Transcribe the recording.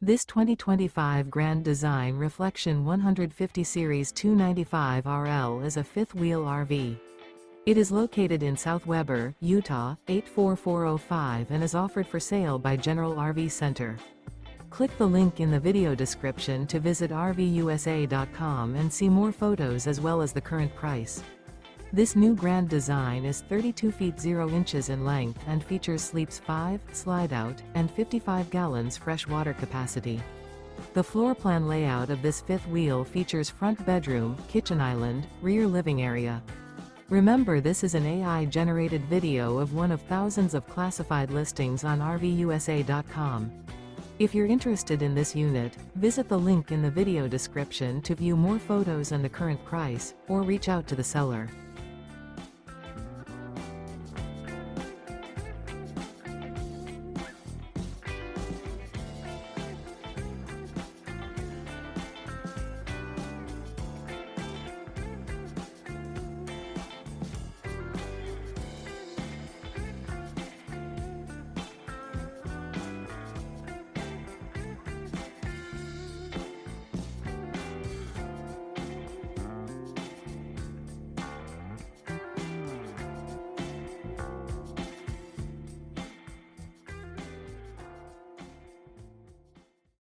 This 2025 Grand Design Reflection 150 Series 295RL is a fifth-wheel RV. It is located in South Weber, Utah, 84405 and is offered for sale by General RV Center. Click the link in the video description to visit RVUSA.com and see more photos as well as the current price. This new Grand Design is 32 feet 0 inches in length and features sleeps 5, Slideout, and 55 gallons fresh water capacity. The floor plan layout of this fifth wheel features front bedroom, kitchen island, rear living area. Remember, this is an AI-generated video of one of thousands of classified listings on RVUSA.com. If you're interested in this unit, visit the link in the video description to view more photos and the current price, or reach out to the seller.